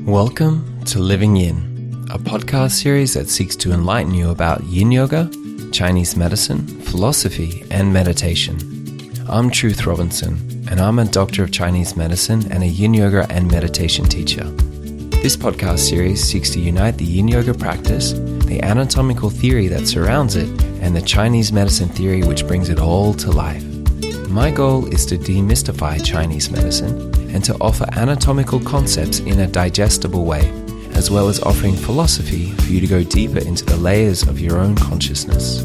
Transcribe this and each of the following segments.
Welcome to Living Yin, a podcast series that seeks to enlighten you about Yin Yoga, Chinese medicine, philosophy, and meditation. I'm Truth Robinson, and I'm a doctor of Chinese medicine and a Yin Yoga and meditation teacher. This podcast series seeks to unite the Yin Yoga practice, the anatomical theory that surrounds it, and the Chinese medicine theory which brings it all to life. My goal is to demystify Chinese medicine and to offer anatomical concepts in a digestible way, as well as offering philosophy for you to go deeper into the layers of your own consciousness.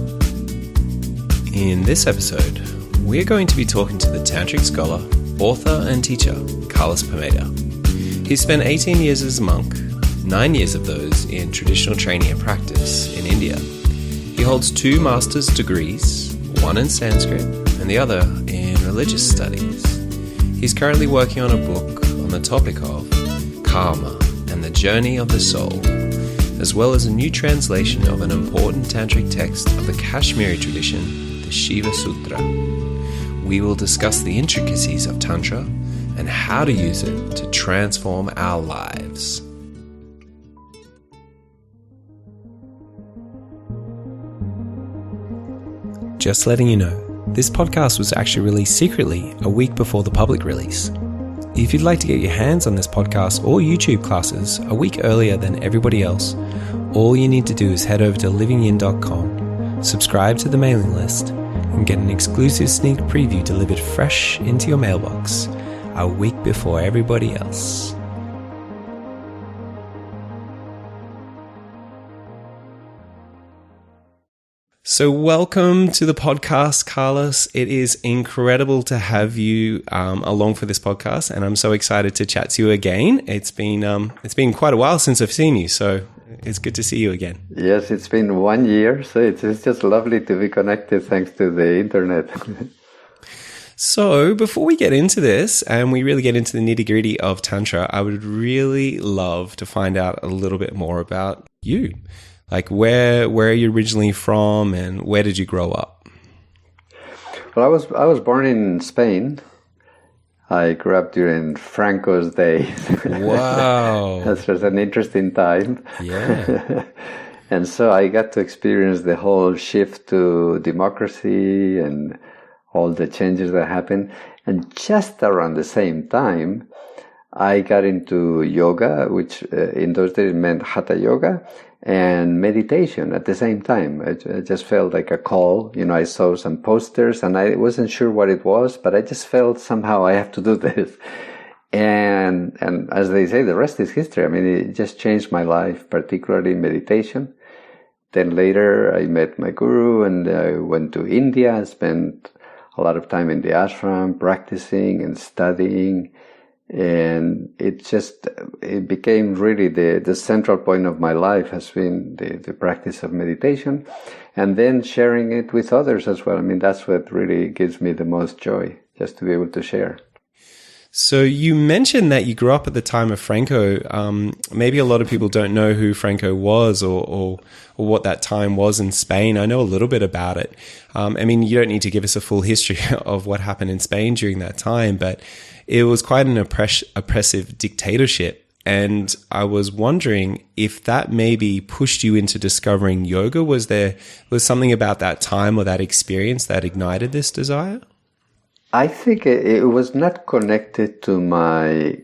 In this episode, we're going to be talking to the Tantric scholar, author and teacher, Carlos Pomeda. He spent 18 years as a monk, 9 years of those in traditional training and practice in India. He holds 2 master's degrees, one in Sanskrit and the other in religious studies. He's currently working on a book on the topic of karma and the journey of the soul, as well as a new translation of an important tantric text of the Kashmiri tradition, the Śivasūtra. We will discuss the intricacies of Tantra and how to use it to transform our lives. Just letting you know, this podcast was actually released secretly a week before the public release. If you'd like to get your hands on this podcast or YouTube classes a week earlier than everybody else, all you need to do is head over to livingyin.com, subscribe to the mailing list, and get an exclusive sneak preview delivered fresh into your mailbox a week before everybody else. So welcome to the podcast, Carlos. It is incredible to have you along for this podcast, and I'm so excited to chat to you again. It's been quite a while since I've seen you, so it's good to see you again. Yes, it's been 1 year, so it's just lovely to be connected thanks to the internet. So before we get into this and we really get into the nitty-gritty of Tantra, I would really love to find out a little bit more about you. Like where are you originally from and where did you grow up? Well, I was born in Spain. I grew up during Franco's days. Wow. That was an interesting time. Yeah. And so I got to experience the whole shift to democracy and all the changes that happened. And just around the same time, I got into yoga, which in those days meant hatha yoga, and meditation at the same time. I just felt like a call. I saw some posters and I wasn't sure what it was, but I just felt somehow I have to do this. And as they say, the rest is history. I mean, it just changed my life, particularly meditation. Then later I met my guru and I went to India, spent a lot of time in the ashram practicing and studying. And it became really the central point of my life has been the practice of meditation, and then sharing it with others as well. I mean, that's what really gives me the most joy, just to be able to share. So you mentioned that you grew up at the time of Franco. Maybe a lot of people don't know who Franco was or what that time was in Spain. I know a little bit about it. I mean, you don't need to give us a full history of what happened in Spain during that time, but it was quite an oppressive dictatorship. And I was wondering if that maybe pushed you into discovering yoga. Was something about that time or that experience that ignited this desire? I think it was not connected to my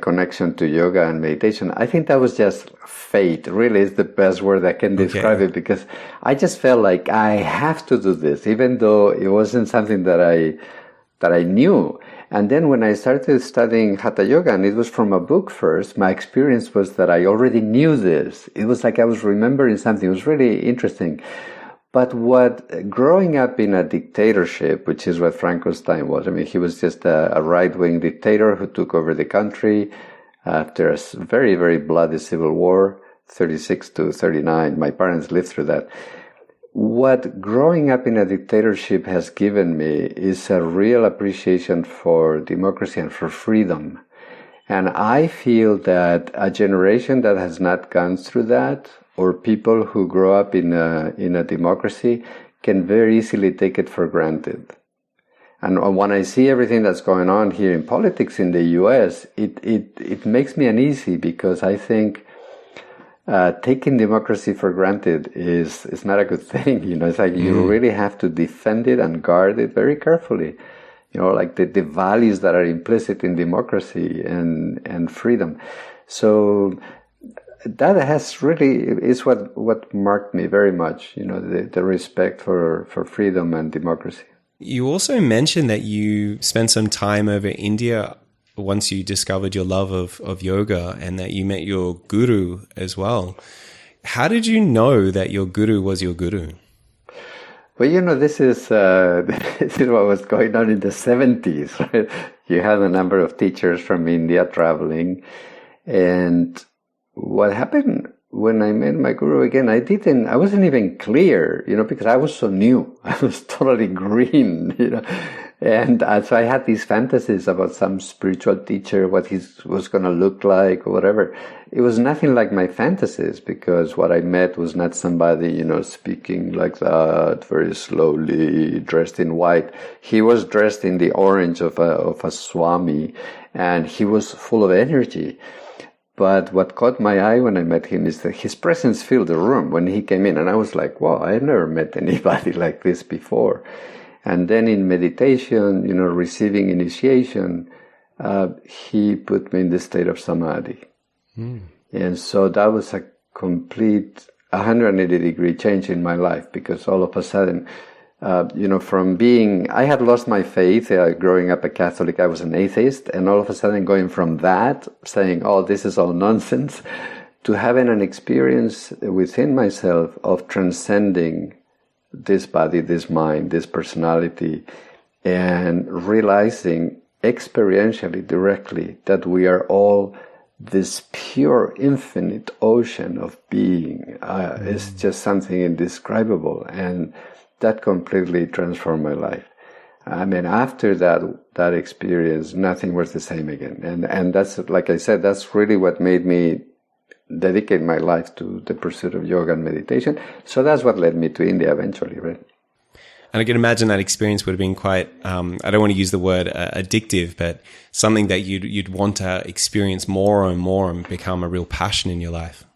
connection to yoga and meditation. I think that was just fate. Really is the best word I can describe it, because I just felt like I have to do this, even though it wasn't something that I knew. And then when I started studying hatha yoga, and it was from a book first, my experience was that I already knew this. It was like I was remembering something. It was really interesting. But growing up in a dictatorship, which is what Franco's time was, I mean, he was just a right-wing dictator who took over the country after a very, very bloody civil war, 36 to 39. My parents lived through that. What growing up in a dictatorship has given me is a real appreciation for democracy and for freedom. And I feel that a generation that has not gone through that, or people who grow up in a democracy, can very easily take it for granted. And when I see everything that's going on here in politics in the US, it makes me uneasy, because I think taking democracy for granted is not a good thing. It's like you really have to defend it and guard it very carefully. Like the values that are implicit in democracy and freedom. So that is what marked me very much, the respect for freedom and democracy. You also mentioned that you spent some time over India once you discovered your love of yoga, and that you met your guru as well. How did you know that your guru was your guru? Well, this is what was going on in the 70s, right? You had a number of teachers from India traveling, and what happened when I met my guru again, I wasn't even clear, because I was so new. I was totally green, And so I had these fantasies about some spiritual teacher, what he was going to look like or whatever. It was nothing like my fantasies, because what I met was not somebody, speaking like that, very slowly, dressed in white. He was dressed in the orange of a Swami, and he was full of energy. But what caught my eye when I met him is that his presence filled the room when he came in. And I was like, wow, I've never met anybody like this before. And then in meditation, receiving initiation, he put me in the state of samadhi. And so that was a complete 180-degree change in my life, because all of a sudden, from being, I had lost my faith, growing up a Catholic, I was an atheist, and all of a sudden going from that, saying, oh, this is all nonsense, to having an experience within myself of transcending this body, this mind, this personality, and realizing experientially, directly, that we are all this pure, infinite ocean of being. It's just something indescribable, and that completely transformed my life. I mean, after that experience, nothing was the same again. And that's, like I said, that's really what made me dedicate my life to the pursuit of yoga and meditation. So that's what led me to India eventually, right? And I can imagine that experience would have been quite, I don't want to use the word addictive, but something that you'd want to experience more and more and become a real passion in your life.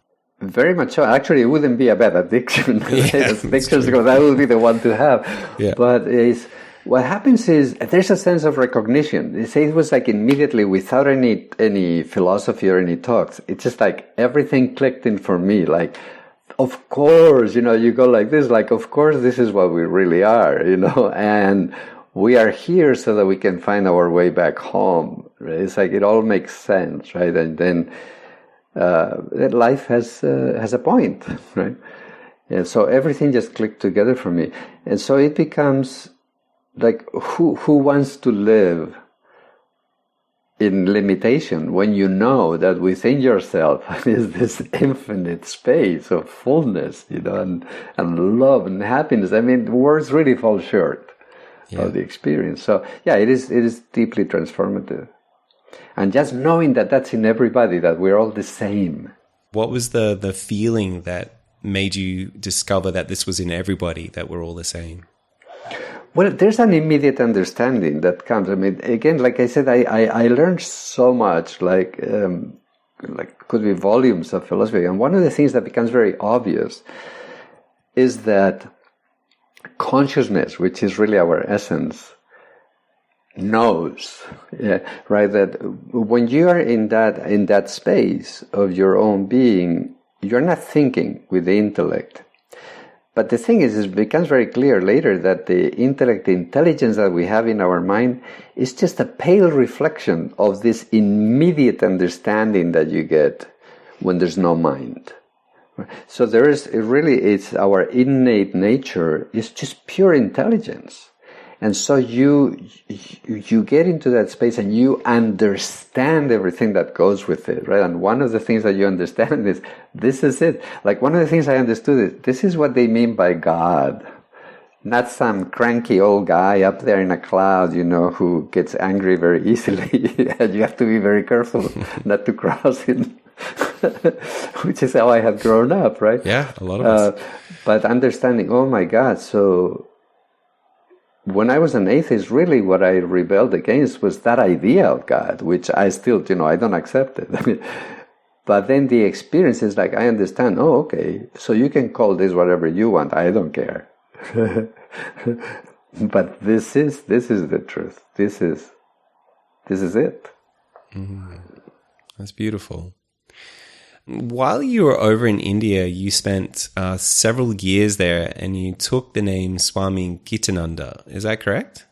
Very much so. Actually, it wouldn't be a bad addiction. Addictions, because that would be the one to have. Yeah. But what happens is there's a sense of recognition. It was like immediately, without any philosophy or any talks. It's just like everything clicked in for me. Like, of course, you go like this, like, of course, this is what we really are, and we are here so that we can find our way back home. Right? It's like it all makes sense, right? And then life has a point, right? And so everything just clicked together for me, and so it becomes like, who wants to live in limitation when you know that within yourself is this infinite space of fullness, and love and happiness? I mean, words really fall short of the experience. So yeah, it is deeply transformative. And just knowing that that's in everybody, that we're all the same. What was the feeling that made you discover that this was in everybody, that we're all the same? Well, there's an immediate understanding that comes. I mean, again, like I said, I learned so much, like could be volumes of philosophy. And one of the things that becomes very obvious is that consciousness, which is really our essence, knows, right? That when you are in that space of your own being, you're not thinking with the intellect. But the thing is, it becomes very clear later that the intellect, the intelligence that we have in our mind, is just a pale reflection of this immediate understanding that you get when there's no mind. So it's our innate nature is just pure intelligence. And so you get into that space and you understand everything that goes with it, right? And one of the things that you understand is, this is it. Like, one of the things I understood is, this is what they mean by God. Not some cranky old guy up there in a cloud, who gets angry very easily. And you have to be very careful not to cross him. Which is how I had grown up, right? Yeah, a lot of us. But understanding, oh my God, so when I was an atheist, really what I rebelled against was that idea of God, which I still, I don't accept it. But then the experience is like, I understand, oh, okay, so you can call this whatever you want, I don't care. But this is the truth. This is it. That's beautiful. While you were over in India, you spent several years there and you took the name Swami Gitananda. Is that correct?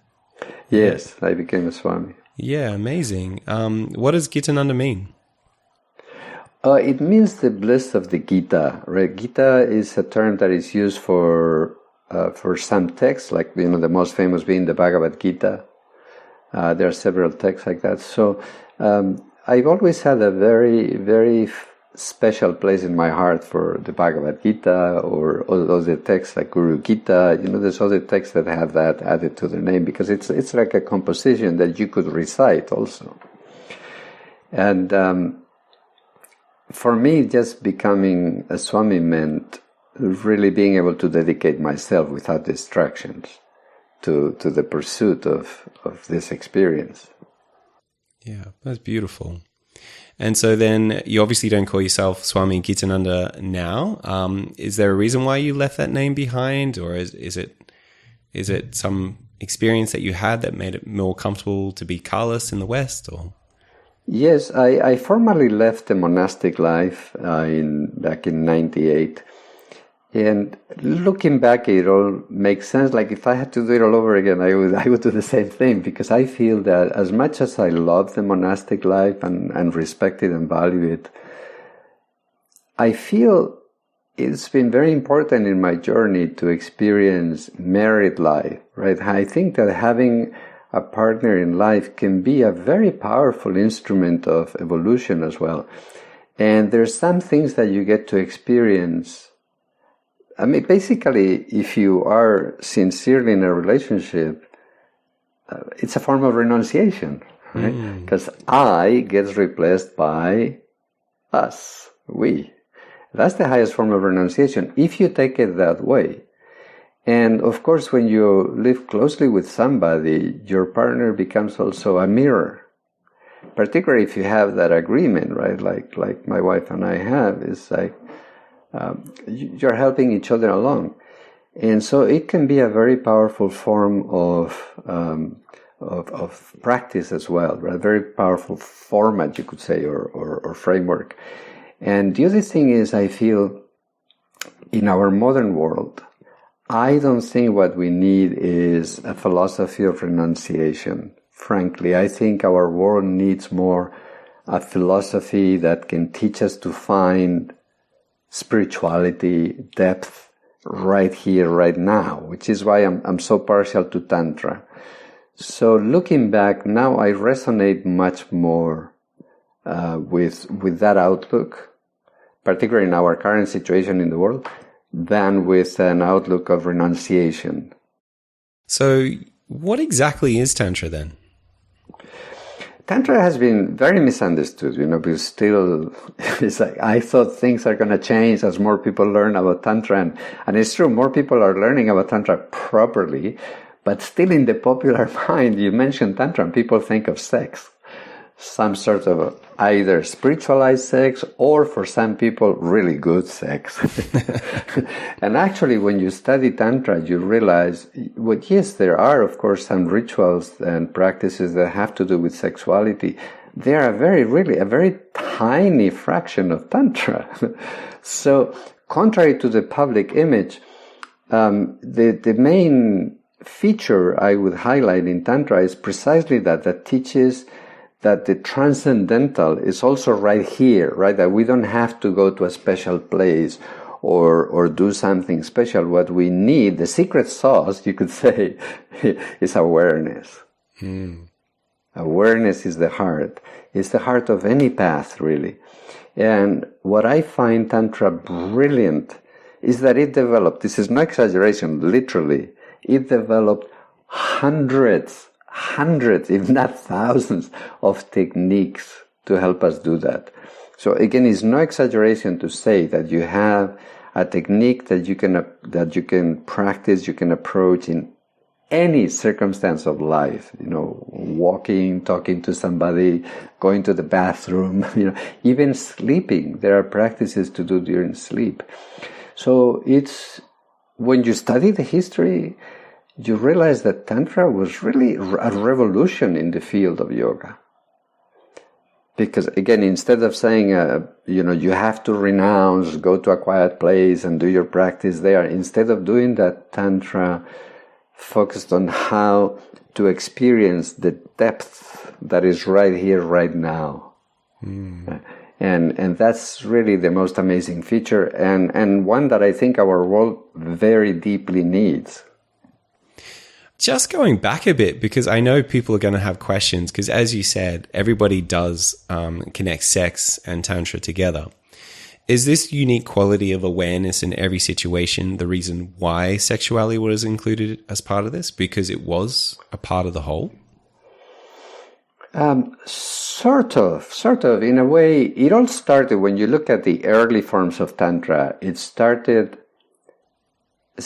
Yes, I became a Swami. Yeah, amazing. What does Gitananda mean? It means the bliss of the Gita. Right? Gita is a term that is used for some texts, like the most famous being the Bhagavad Gita. There are several texts like that. So I've always had a very, very special place in my heart for the Bhagavad Gita or all other texts like Guru Gita. There's other texts that have that added to their name because it's like a composition that you could recite also. And for me, just becoming a Swami meant really being able to dedicate myself without distractions to the pursuit of this experience. Yeah, that's beautiful. And so then you obviously don't call yourself Swami Gitananda now. Is there a reason why you left that name behind, or is it some experience that you had that made it more comfortable to be Kalas in the West? Or yes, I formally left the monastic life back in '98. And looking back, it all makes sense. Like if I had to do it all over again, I would do the same thing, because I feel that as much as I love the monastic life and respect it and value it, I feel it's been very important in my journey to experience married life, right? I think that having a partner in life can be a very powerful instrument of evolution as well. And there's some things that you get to experience. I mean, basically, if you are sincerely in a relationship, it's a form of renunciation, right? Because I gets replaced by us, we. That's the highest form of renunciation, if you take it that way. And of course, when you live closely with somebody, your partner becomes also a mirror. Particularly if you have that agreement, right? Like my wife and I have, is like, you're helping each other along. And so it can be a very powerful form of practice as well, right? A very powerful format, you could say, or framework. And the other thing is, I feel in our modern world, I don't think what we need is a philosophy of renunciation. Frankly, I think our world needs more a philosophy that can teach us to find spirituality, depth, right here, right now, which is why I'm so partial to Tantra. So looking back, now I resonate much more with that outlook, particularly in our current situation in the world, than with an outlook of renunciation. So what exactly is Tantra then? Tantra has been very misunderstood, because still, it's like, I thought things are going to change as more people learn about Tantra. And it's true, more people are learning about Tantra properly, but still in the popular mind, you mention Tantra and people think of sex. Some sort of either spiritualized sex, or for some people, really good sex. And actually, when you study Tantra, you realize, well, yes, there are, of course, some rituals and practices that have to do with sexuality. They are a very tiny fraction of Tantra. So, contrary to the public image, the main feature I would highlight in Tantra is precisely that teaches that the transcendental is also right here, right? That we don't have to go to a special place or do something special. What we need, the secret sauce, you could say, is awareness. Awareness is the heart. It's the heart of any path, really. And what I find Tantra brilliant is that it developed, this is no exaggeration, literally, it developed hundreds, if not thousands, of techniques to help us do that. So again, it's no exaggeration to say that you have a technique that you can practice, you can approach in any circumstance of life, walking, talking to somebody, going to the bathroom, even sleeping. There are practices to do during sleep. So when you study the history, you realize that Tantra was really a revolution in the field of yoga. Because again, instead of saying, you have to renounce, go to a quiet place and do your practice there, instead of doing that, Tantra focused on how to experience the depth that is right here, right now. And that's really the most amazing feature, and one that I think our world very deeply needs. Just going back a bit, because I know people are going to have questions, because as you said, everybody does connect sex and Tantra together. Is this unique quality of awareness in every situation the reason why sexuality was included as part of this? Because it was a part of the whole? Sort of. In a way, it all started when you look at the early forms of Tantra. It's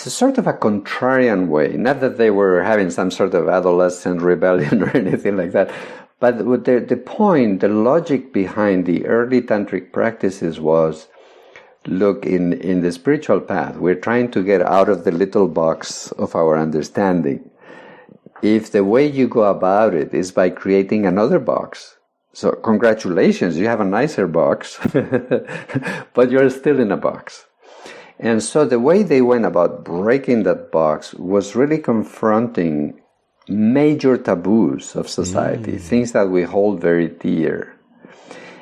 a sort of a contrarian way. Not that they were having some sort of adolescent rebellion or anything like that. But the point, the logic behind the early Tantric practices was, look, in the spiritual path, we're trying to get out of the little box of our understanding. If the way you go about it is by creating another box, so congratulations, you have a nicer box, but you're still in a box. And so the way they went about breaking that box was really confronting major taboos of society, things that we hold very dear.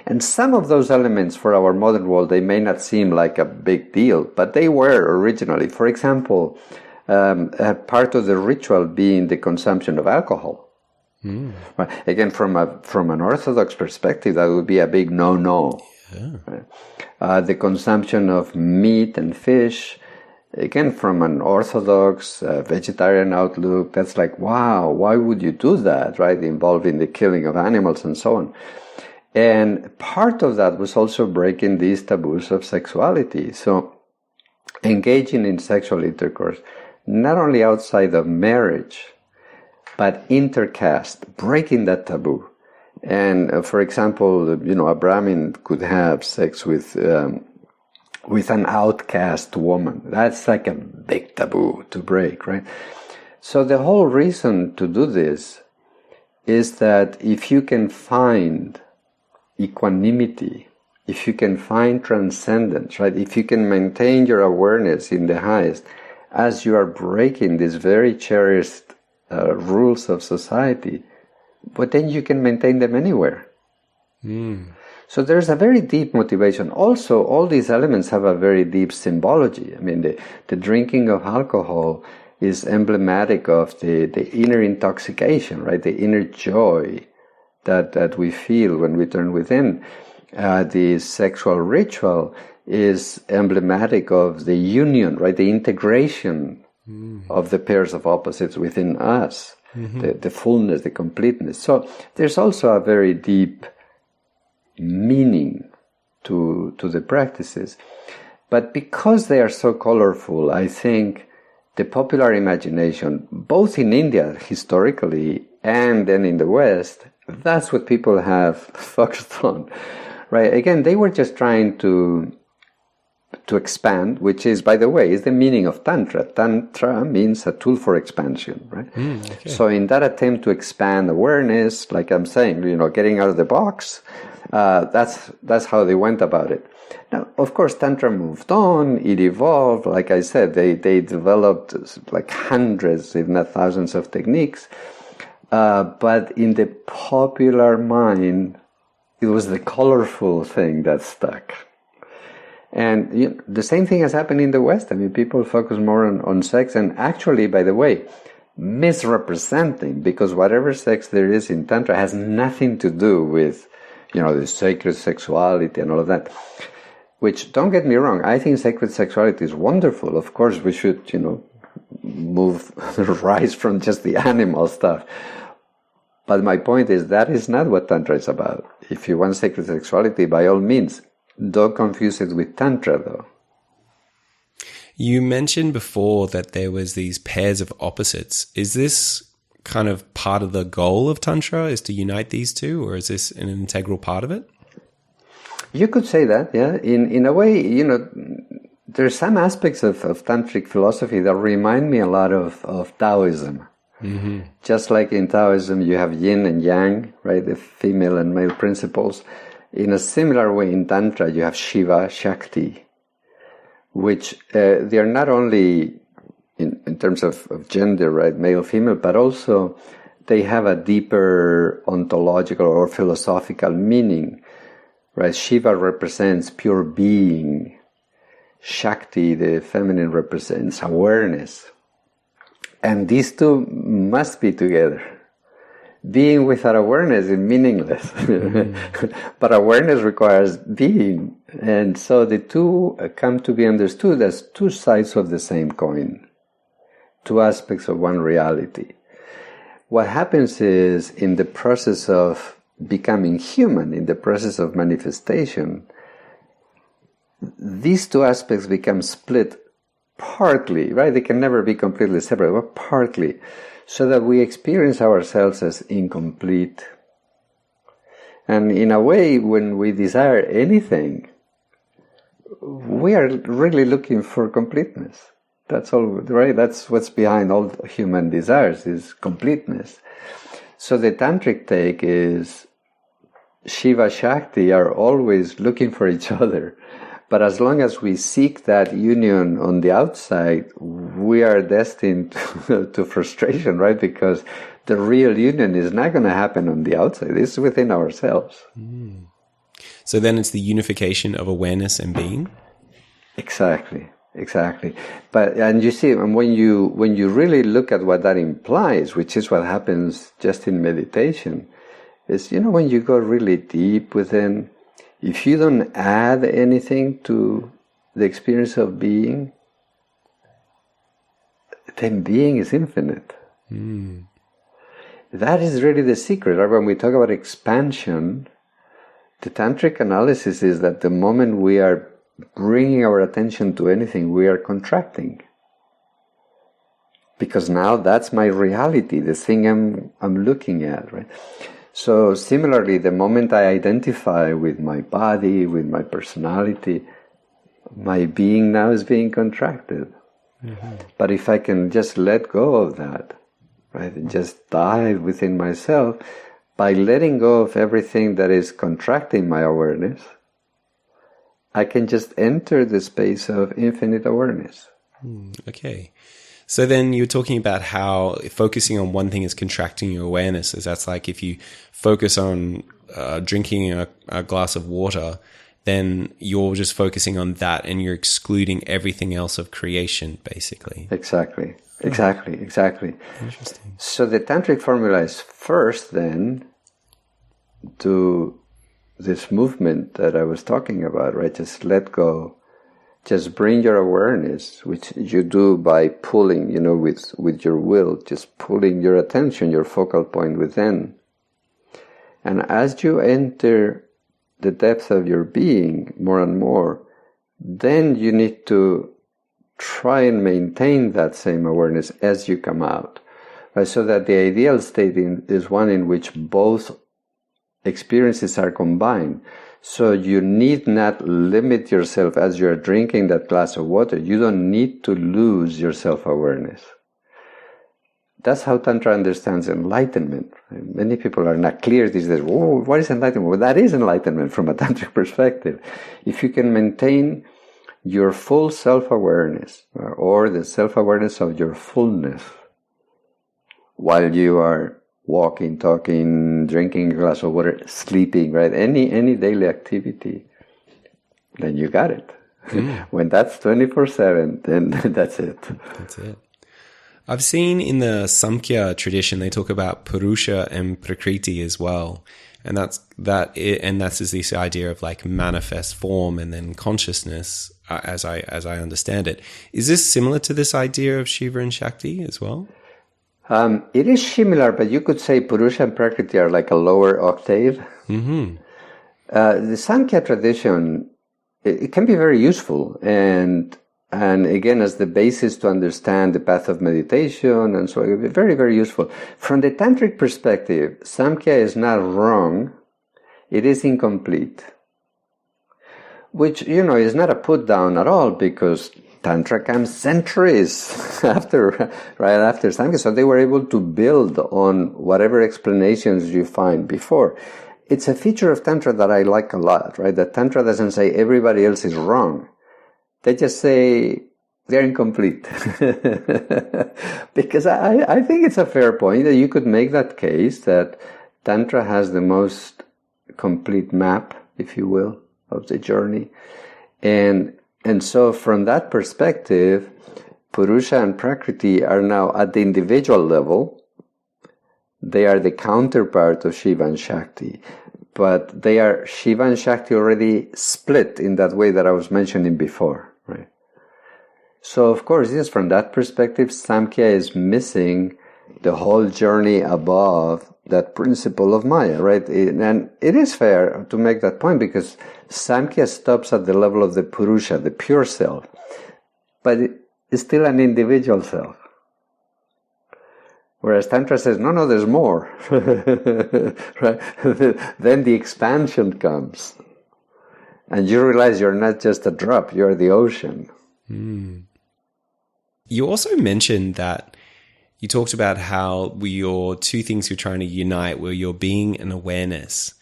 And some of those elements for our modern world, they may not seem like a big deal, but they were originally. For example, a part of the ritual being the consumption of alcohol. Right. Again, from an Orthodox perspective, that would be a big no-no. Yeah. The consumption of meat and fish, again, from an Orthodox vegetarian outlook, that's like, wow, why would you do that, right? Involving the killing of animals and so on. And part of that was also breaking these taboos of sexuality. So engaging in sexual intercourse, not only outside of marriage, but intercaste, breaking that taboo. And for example, a Brahmin could have sex with an outcast woman. That's like a big taboo to break, right? So the whole reason to do this is that if you can find equanimity, if you can find transcendence, right? If you can maintain your awareness in the highest, as you are breaking these very cherished rules of society, but then you can maintain them anywhere. So there's a very deep motivation. Also, all these elements have a very deep symbology. I mean, the drinking of alcohol is emblematic of the inner intoxication, right? The inner joy that we feel when we turn within. The sexual ritual is emblematic of the union, right? The integration of the pairs of opposites within us, the fullness, the completeness. So there's also a very deep meaning to the practices. But because they are so colorful, I think the popular imagination, both in India historically and then in the West, that's what people have focused on, right? Again, they were just trying to expand, which is, by the way, is the meaning of Tantra. Tantra means a tool for expansion, right? Okay. So in that attempt to expand awareness, like I'm saying, getting out of the box, that's how they went about it. Now, of course, Tantra moved on, it evolved. Like I said, they developed like hundreds, if not thousands of techniques. But in the popular mind, it was the colorful thing that stuck. And the same thing has happened in the West. I mean, people focus more on sex, and actually, by the way, misrepresenting, because whatever sex there is in Tantra has nothing to do with, the sacred sexuality and all of that. Which, don't get me wrong, I think sacred sexuality is wonderful. Of course, we should, rise from just the animal stuff. But my point is that is not what Tantra is about. If you want sacred sexuality, by all means, don't confuse it with Tantra, though. You mentioned before that there was these pairs of opposites. Is this kind of part of the goal of Tantra, is to unite these two, or is this an integral part of it? You could say that, yeah. In a way, there's some aspects of Tantric philosophy that remind me a lot of Taoism. Mm-hmm. Just like in Taoism, you have yin and yang, right? The female and male principles. In a similar way, in Tantra, you have Shiva Shakti, which they are not only in terms of gender, right, male, female, but also they have a deeper ontological or philosophical meaning, right? Shiva represents pure being. Shakti, the feminine, represents awareness. And these two must be together. Being without awareness is meaningless. Mm-hmm. But awareness requires being. And so the two come to be understood as two sides of the same coin. Two aspects of one reality. What happens is, in the process of becoming human, in the process of manifestation, these two aspects become split partly, right? They can never be completely separate, but partly, so that we experience ourselves as incomplete. And in a way, when we desire anything, we are really looking for completeness. That's all, right? That's what's behind all human desires, is completeness. So the Tantric take is Shiva Shakti are always looking for each other. But as long as we seek that union on the outside, we are destined to frustration, right? Because the real union is not going to happen on the outside. It's within ourselves. Mm. So then it's the unification of awareness and being? Exactly. But, and you see, when you really look at what that implies, which is what happens just in meditation, is, when you go really deep within, if you don't add anything to the experience of being, then being is infinite. Mm. That is really the secret. Right? When we talk about expansion, the Tantric analysis is that the moment we are bringing our attention to anything, we are contracting. Because now that's my reality, the thing I'm looking at, right? So similarly, the moment I identify with my body, with my personality, my being now is being contracted. Mm-hmm. But if I can just let go of that, right, and just dive within myself, by letting go of everything that is contracting my awareness, I can just enter the space of infinite awareness. Okay. So then you're talking about how focusing on one thing is contracting your awareness. Is that's like if you focus on drinking a glass of water, then you're just focusing on that and you're excluding everything else of creation, basically. Exactly. Interesting. So the Tantric formula is first then to this movement that I was talking about, right? Just let go. Just bring your awareness, which you do by pulling, with your will, just pulling your attention, your focal point within. And as you enter the depth of your being more and more, then you need to try and maintain that same awareness as you come out. Right? So that the ideal state is one in which both experiences are combined. So you need not limit yourself as you're drinking that glass of water. You don't need to lose your self-awareness. That's how Tantra understands enlightenment. Many people are not clear these days. Oh, what is enlightenment? Well, that is enlightenment from a Tantric perspective. If you can maintain your full self-awareness, or the self-awareness of your fullness, while you are walking, talking, drinking a glass of water, sleeping, right? Any daily activity, then you got it. When that's 24/7, then that's it. That's it. I've seen in the Samkhya tradition, they talk about Purusha and Prakriti as well. And that's this idea of like manifest form and then consciousness, as I understand it. Is this similar to this idea of Shiva and Shakti as well? It is similar, but you could say Purusha and Prakriti are like a lower octave. Mm-hmm. The Sankhya tradition, it can be very useful, and And again, as the basis to understand the path of meditation, and so it will be very, very useful. From the Tantric perspective, Samkhya is not wrong, it is incomplete. Which, is not a put down at all, because Tantra comes centuries right after Samkhya, so they were able to build on whatever explanations you find before. It's a feature of Tantra that I like a lot, right? That Tantra doesn't say everybody else is wrong. They just say they're incomplete. Because I think it's a fair point that you could make that case that Tantra has the most complete map, if you will, of the journey. And so from that perspective, Purusha and Prakriti are now at the individual level. They are the counterpart of Shiva and Shakti. But they are Shiva and Shakti already split in that way that I was mentioning before, right? So, of course, yes, from that perspective, Samkhya is missing the whole journey above that principle of Maya, right? And it is fair to make that point because Samkhya stops at the level of the Purusha, the pure self, but it's still an individual self. Whereas Tantra says, no, there's more. Right? Then the expansion comes. And you realize you're not just a drop, you're the ocean. Mm. You also mentioned that you talked about how your two things you're trying to unite were your being and awareness.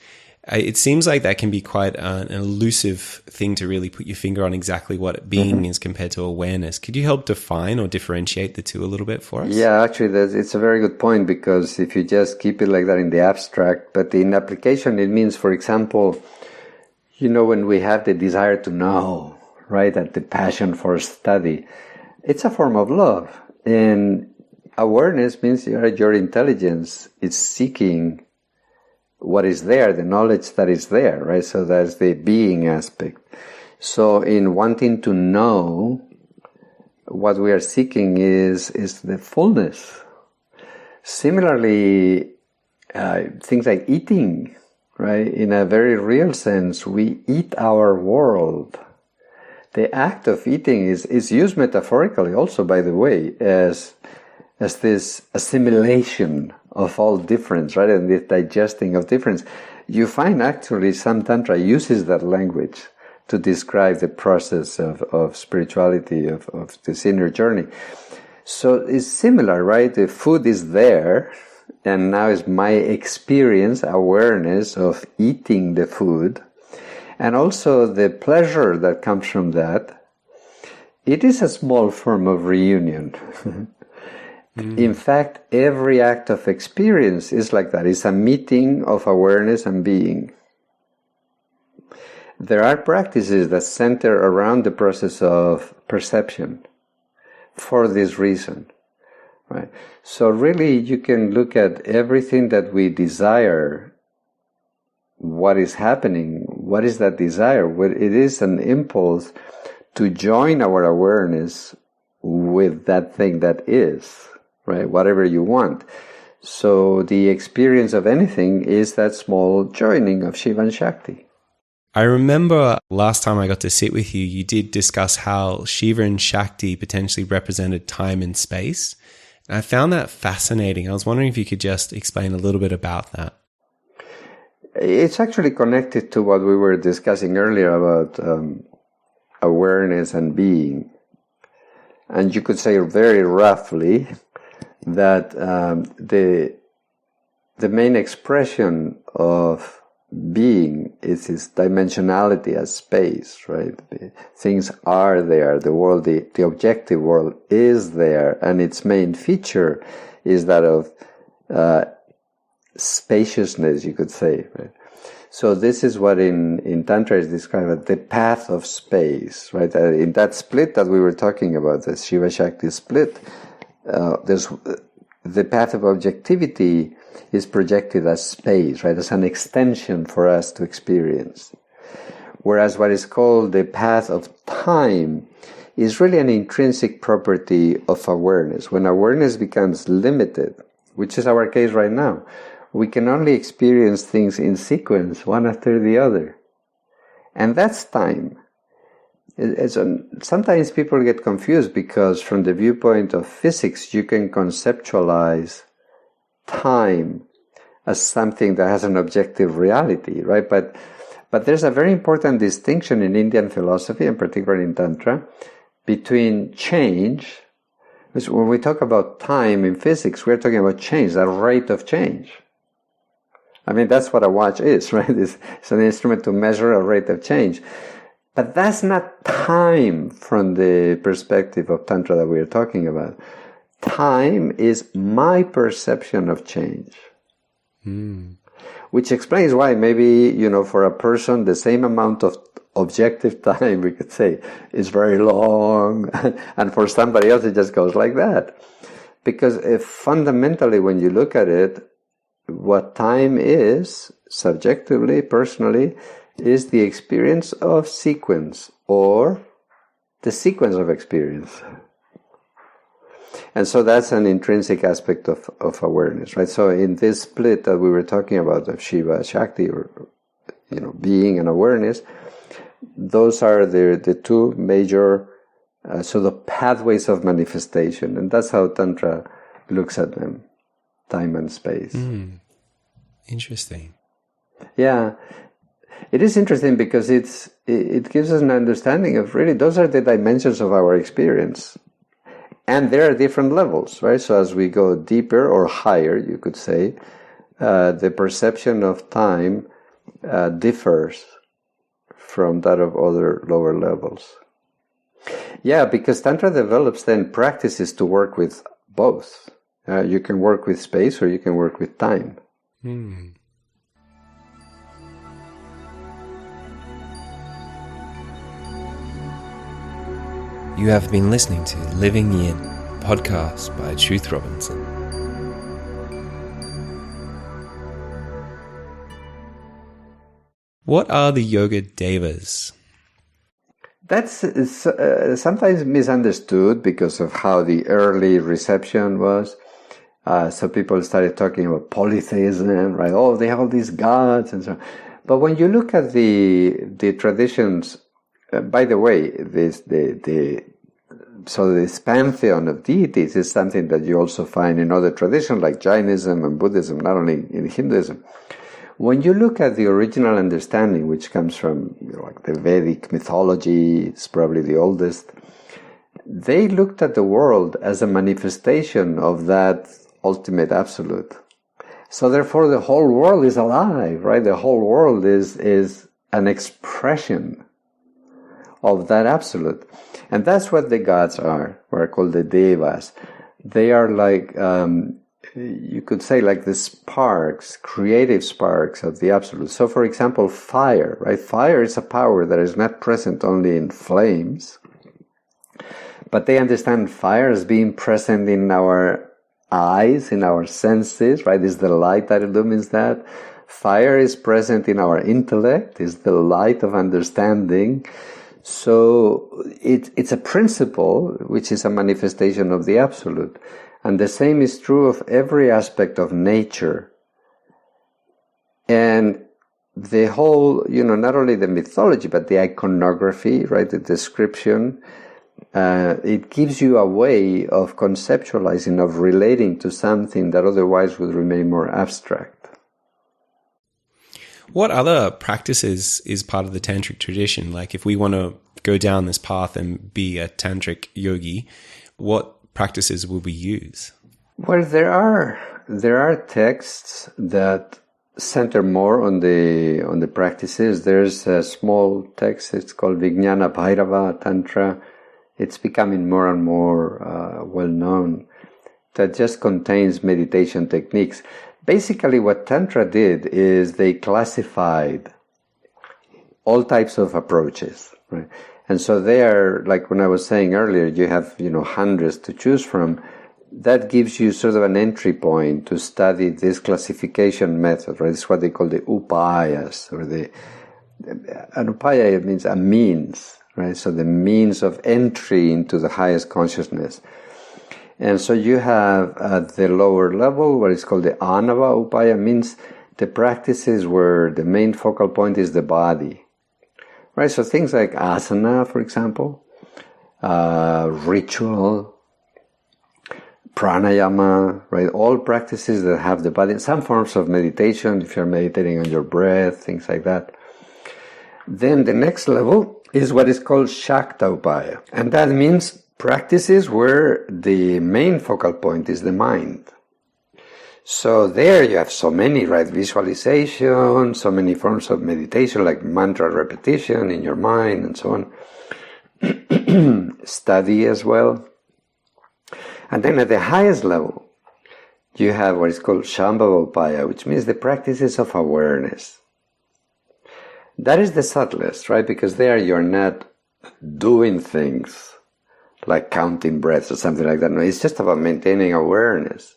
It seems like that can be quite an elusive thing to really put your finger on exactly what being is compared to awareness. Could you help define or differentiate the two a little bit for us? Yeah, actually, it's a very good point because if you just keep it like that in the abstract, but in application, it means, for example, when we have the desire to know, right, and the passion for study, it's a form of love. And awareness means your intelligence is seeking what is there, the knowledge that is there, right? So that's the being aspect. So in wanting to know, what we are seeking is the fullness. Similarly, things like eating, right? In a very real sense, we eat our world. The act of eating is used metaphorically also, by the way, as this assimilation of all difference, right, and the digesting of difference. You find actually some Tantra uses that language to describe the process of spirituality, of this inner journey. So it's similar, right? The food is there, and now is my experience, awareness of eating the food, and also the pleasure that comes from that. It is a small form of reunion. In fact, every act of experience is like that. It's a meeting of awareness and being. There are practices that center around the process of perception for this reason, right? So really, you can look at everything that we desire. What is happening? What is that desire? It is an impulse to join our awareness with that thing that is. Right, whatever you want. So the experience of anything is that small joining of Shiva and Shakti. I remember last time I got to sit with you, you did discuss how Shiva and Shakti potentially represented time and space. And I found that fascinating. I was wondering if you could just explain a little bit about that. It's actually connected to what we were discussing earlier about awareness and being. And you could say very roughly that the main expression of being is its dimensionality as space, right? Things are there, the world, the objective world is there, and its main feature is that of spaciousness, you could say, right? So this is what in Tantra is described as the path of space, right? In that split that we were talking about, the Shiva Shakti split, there's the path of objectivity is projected as space, right, as an extension for us to experience. Whereas what is called the path of time is really an intrinsic property of awareness. When awareness becomes limited, which is our case right now, we can only experience things in sequence, one after the other. And that's time. Sometimes people get confused because from the viewpoint of physics, you can conceptualize time as something that has an objective reality, right? But there's a very important distinction in Indian philosophy, and particularly in Tantra, between change. Because when we talk about time in physics, we're talking about change, the rate of change. I mean, that's what a watch is, right? It's an instrument to measure a rate of change. But that's not time from the perspective of Tantra that we're talking about. Time is my perception of change. Which explains why maybe, for a person, the same amount of objective time, we could say, is very long, and for somebody else it just goes like that. Because if fundamentally, when you look at it, what time is, subjectively, personally, is the experience of sequence, or the sequence of experience. And so that's an intrinsic aspect of awareness, right? So in this split that we were talking about of Shiva Shakti, or being and awareness, those are the two major sort of pathways of manifestation, and that's how Tantra looks at them, time and space. Interesting. Yeah, it is interesting because it gives us an understanding of really those are the dimensions of our experience. And there are different levels, right? So as we go deeper or higher, you could say, the perception of time differs from that of other lower levels. Yeah, because Tantra develops then practices to work with both. You can work with space or you can work with time. You have been listening to Living Yin, podcast by Truth Robinson. What are the Yoga Devas? That's sometimes misunderstood because of how the early reception was. So people started talking about polytheism, right? Oh, they have all these gods and so on. But when you look at the traditions, by the way, this pantheon of deities is something that you also find in other traditions like Jainism and Buddhism, not only in Hinduism. When you look at the original understanding, which comes from like the Vedic mythology, it's probably the oldest, they looked at the world as a manifestation of that ultimate absolute. So therefore the whole world is alive, right? The whole world is an expression of that absolute. And that's what the gods are called the Devas. They are like, you could say like the sparks, creative sparks of the absolute. So for example, fire, right? Fire is a power that is not present only in flames, but they understand fire as being present in our eyes, in our senses, right? It's the light that illumines that. Fire is present in our intellect, is the light of understanding. So it's a principle which is a manifestation of the absolute. And the same is true of every aspect of nature. And the whole, not only the mythology, but the iconography, right, the description, it gives you a way of conceptualizing, of relating to something that otherwise would remain more abstract. What other practices is part of the Tantric tradition? Like if we want to go down this path and be a Tantric yogi, what practices will we use? Well, there are texts that center more on the practices. There's a small text, it's called Vijnana Bhairava Tantra. It's becoming more and more well known, that just contains meditation techniques. Basically what Tantra did is they classified all types of approaches, right? And so they are, like when I was saying earlier, you have, hundreds to choose from. That gives you sort of an entry point to study this classification method, right? It's what they call the upayas, or an upaya means a means, right? So the means of entry into the highest consciousness. And so you have at the lower level what is called the anava upaya, means the practices where the main focal point is the body. right? So things like asana, for example, ritual, pranayama, right? All practices that have the body, some forms of meditation, if you're meditating on your breath, things like that. Then the next level is what is called Shakta Upaya. And that means practices where the main focal point is the mind. So there you have so many, right? Visualization, so many forms of meditation, like mantra repetition in your mind and so on. Study as well. And then at the highest level, you have what is called Shambhava Upaya, which means the practices of awareness. That is the subtlest, right? Because there you're not doing things like counting breaths or something like that. No, it's just about maintaining awareness.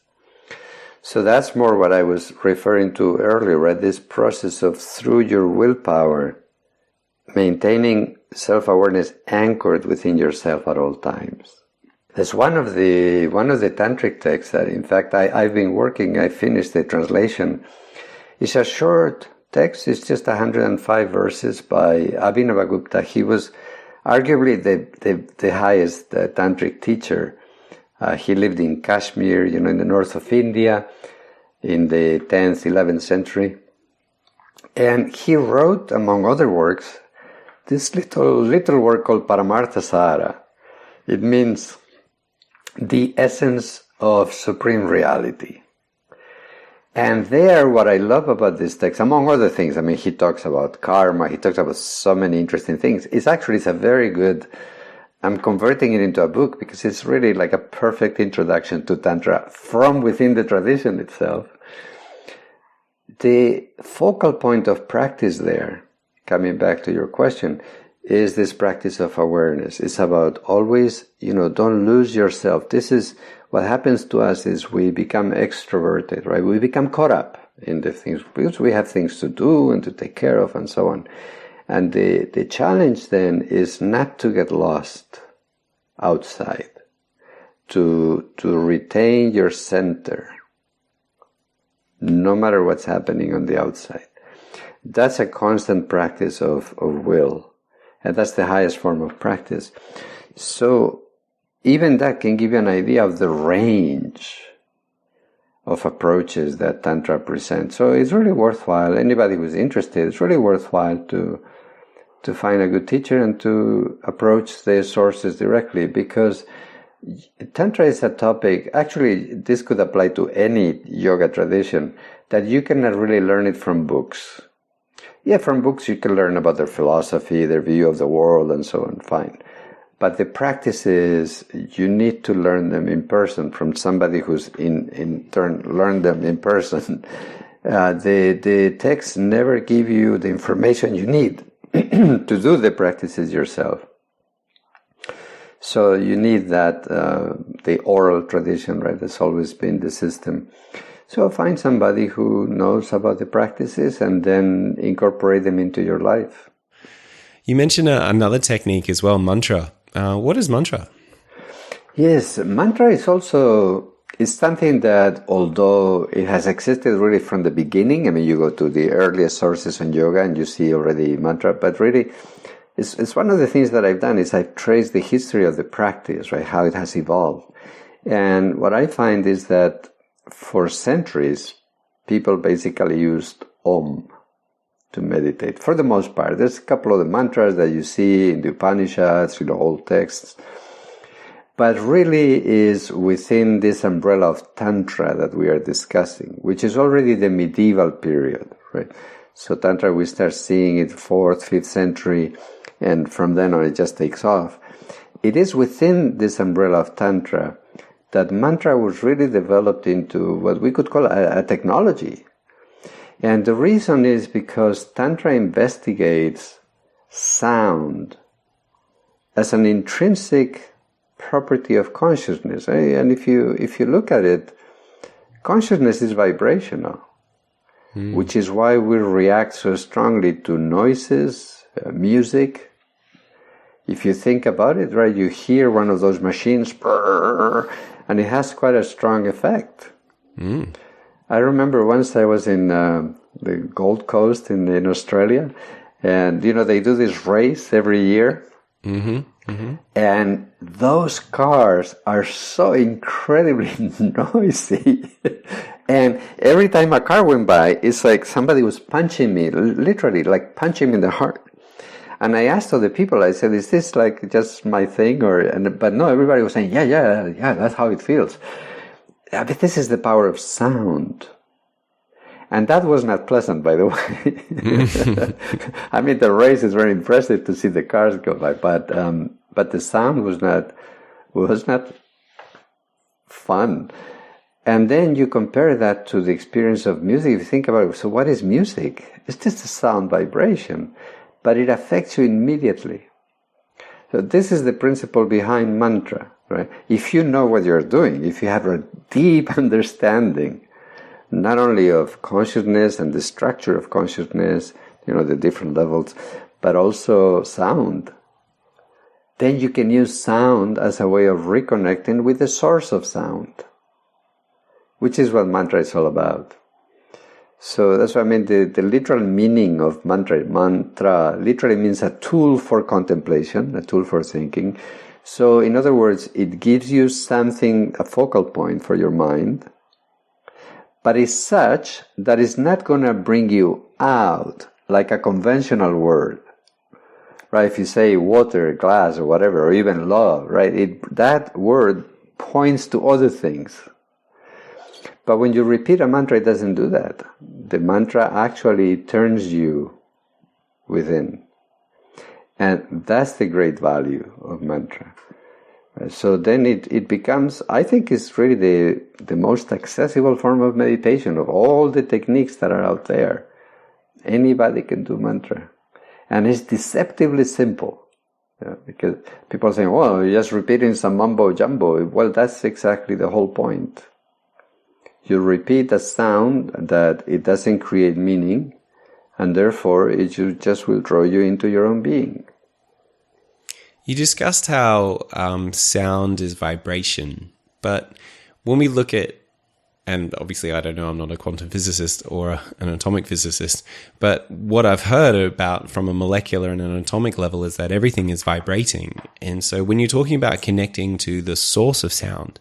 So that's more what I was referring to earlier, right? This process of, through your willpower, maintaining self-awareness anchored within yourself at all times. There's one of the Tantric texts that, in fact, I've been working, I finished the translation. It's a short text, it's just 105 verses by Abhinavagupta. He was arguably the highest Tantric teacher. He lived in Kashmiri, in the north of India, in the 10th, 11th century. And he wrote, among other works, this little work called Paramartha Sara. It means the essence of supreme reality. And there, what I love about this text, among other things, he talks about karma, he talks about so many interesting things. It's a very good, I'm converting it into a book because it's really like a perfect introduction to Tantra from within the tradition itself. The focal point of practice there, coming back to your question, is this practice of awareness. It's about always, don't lose yourself. This is what happens to us is we become extroverted, right? We become caught up in the things because we have things to do and to take care of and so on. And the challenge then is not to get lost outside, to retain your center, no matter what's happening on the outside. That's a constant practice of will. And that's the highest form of practice. So even that can give you an idea of the range of approaches that Tantra presents. So it's really worthwhile. Anybody who's interested, it's really worthwhile to find a good teacher and to approach the sources directly, because Tantra is a topic, actually this could apply to any yoga tradition, that you cannot really learn it from books. Yeah, from books you can learn about their philosophy, their view of the world, and so on, fine. But the practices, you need to learn them in person from somebody who's in turn learned them in person. The texts never give you the information you need to do the practices yourself. So you need that, the oral tradition, right? That's always been the system. So find somebody who knows about the practices and then incorporate them into your life. You mentioned another technique as well, mantra. What is mantra? Yes, mantra is something that, although it has existed really from the beginning, you go to the earliest sources on yoga and you see already mantra, but really it's one of the things that I've done is I've traced the history of the practice, right, how it has evolved. And what I find is that for centuries, people basically used Om to meditate. For the most part, there's a couple of the mantras that you see in the Upanishads, old texts, but really is within this umbrella of Tantra that we are discussing, which is already the medieval period, right? So Tantra, we start seeing it 4th, 5th century, and from then on it just takes off. It is within this umbrella of Tantra that mantra was really developed into what we could call a technology. And the reason is because Tantra investigates sound as an intrinsic property of consciousness. And if you look at it, consciousness is vibrational, which is why we react so strongly to noises, music. If you think about it, right, you hear one of those machines, and it has quite a strong effect. I remember once I was in the Gold Coast in Australia, And, they do this race every year. Mm-hmm. Mm-hmm. And those cars are so incredibly noisy. And every time a car went by, it's like somebody was punching me, literally, like punching me in the heart. And I asked other people, I said, is this like just my thing? But no, everybody was saying, yeah, that's how it feels. But this is the power of sound. And that was not pleasant, by the way. I mean, the race is very impressive to see the cars go by, but the sound was not fun. And then you compare that to the experience of music. If you think about it, so what is music? It's just a sound vibration, but it affects you immediately. So this is the principle behind mantra, right? If you know what you're doing, if you have a deep understanding, not only of consciousness and the structure of consciousness, the different levels, but also sound, then you can use sound as a way of reconnecting with the source of sound, which is what mantra is all about. So that's what I mean, the literal meaning of mantra. Mantra literally means a tool for contemplation, a tool for thinking. So in other words, it gives you something, a focal point for your mind, but it's such that it's not going to bring you out like a conventional word, right? If you say water, glass, or whatever, or even love, right? That word points to other things. But when you repeat a mantra, it doesn't do that. The mantra actually turns you within. And that's the great value of mantra. So then it becomes, I think it's really the most accessible form of meditation of all the techniques that are out there. Anybody can do mantra. And it's deceptively simple. Because people are saying, well, you're just repeating some mumbo jumbo. Well, that's exactly the whole point. You repeat a sound that it doesn't create meaning, and therefore it just will draw you into your own being. You discussed how sound is vibration, but when we look at, and obviously I don't know, I'm not a quantum physicist or an atomic physicist, but what I've heard about from a molecular and an atomic level is that everything is vibrating. And so when you're talking about connecting to the source of sound,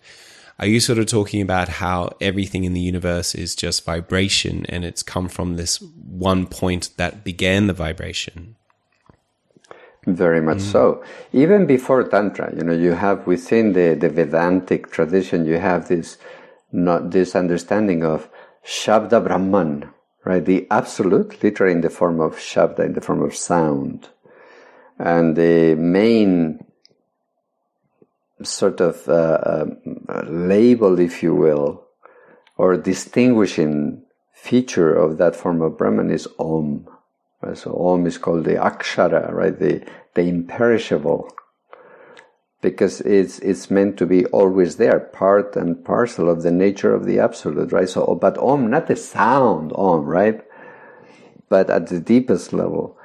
are you sort of talking about how everything in the universe is just vibration and it's come from this one point that began the vibration? Very much so. Even before Tantra, you have within the Vedantic tradition, you have this understanding of Shabda Brahman, right? The absolute, literally in the form of Shabda, in the form of sound. And the main sort of label, if you will, or distinguishing feature of that form of Brahman is Om. Right? So Om is called the Akshara, right? The imperishable, because it's meant to be always there, part and parcel of the nature of the Absolute, right? So, but Om, not the sound Om, right? But at the deepest level.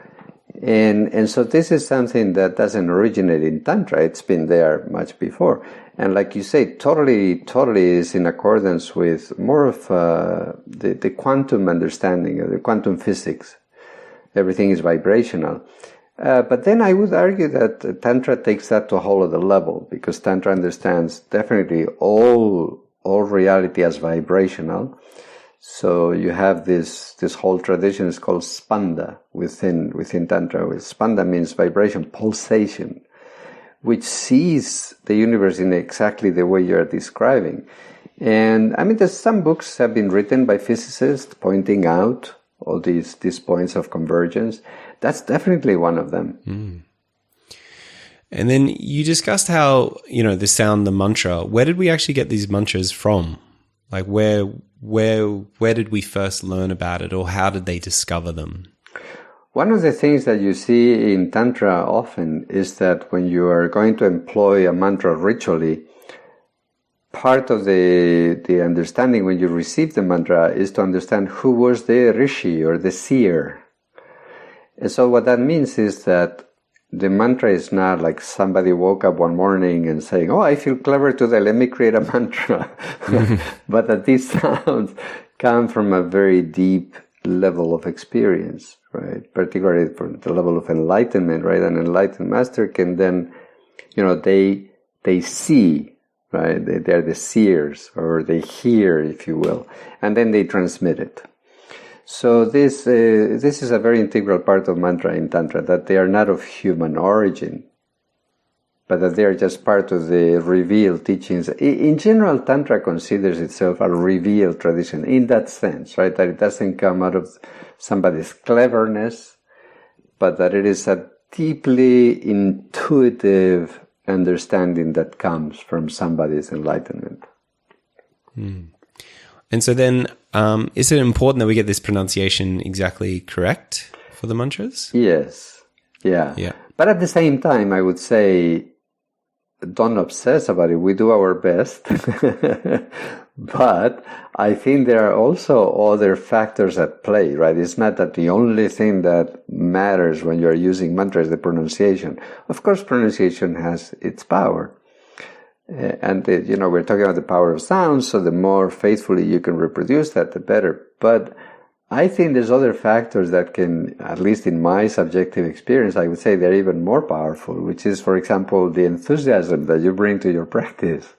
And so this is something that doesn't originate in Tantra. It's been there much before. And like you say, totally is in accordance with more of the quantum understanding of the quantum physics. Everything is vibrational. But then I would argue that Tantra takes that to a whole other level, because Tantra understands definitely all reality as vibrational. So you have this whole tradition is called Spanda within Tantra. Spanda means vibration, pulsation, which sees the universe in exactly the way you're describing. And I mean, there's some books have been written by physicists pointing out all these points of convergence. That's definitely one of them. Mm. And then you discussed how, the sound, the mantra, where did we actually get these mantras from? Like where did we first learn about it, or how did they discover them? One of the things that you see in Tantra often is that when you are going to employ a mantra ritually, part of the understanding when you receive the mantra is to understand who was the rishi or the seer. And so what that means is that the mantra is not like somebody woke up one morning and saying, oh, I feel clever today, let me create a mantra. But that these sounds come from a very deep level of experience, right? Particularly from the level of enlightenment, right? An enlightened master can then, they see, right? They're the seers, or they hear, if you will, and then they transmit it. So this is a very integral part of mantra in Tantra, that they are not of human origin, but that they are just part of the revealed teachings. In general, Tantra considers itself a revealed tradition in that sense, right? That it doesn't come out of somebody's cleverness, but that it is a deeply intuitive understanding that comes from somebody's enlightenment. And so then, is it important that we get this pronunciation exactly correct for the mantras? Yes. Yeah. But at the same time, I would say, don't obsess about it. We do our best. But I think there are also other factors at play, right? It's not that the only thing that matters when you're using mantra is the pronunciation. Of course, pronunciation has its power. And, we're talking about the power of sound, so the more faithfully you can reproduce that, the better. But I think there's other factors that can, at least in my subjective experience, I would say they're even more powerful, which is, for example, the enthusiasm that you bring to your practice.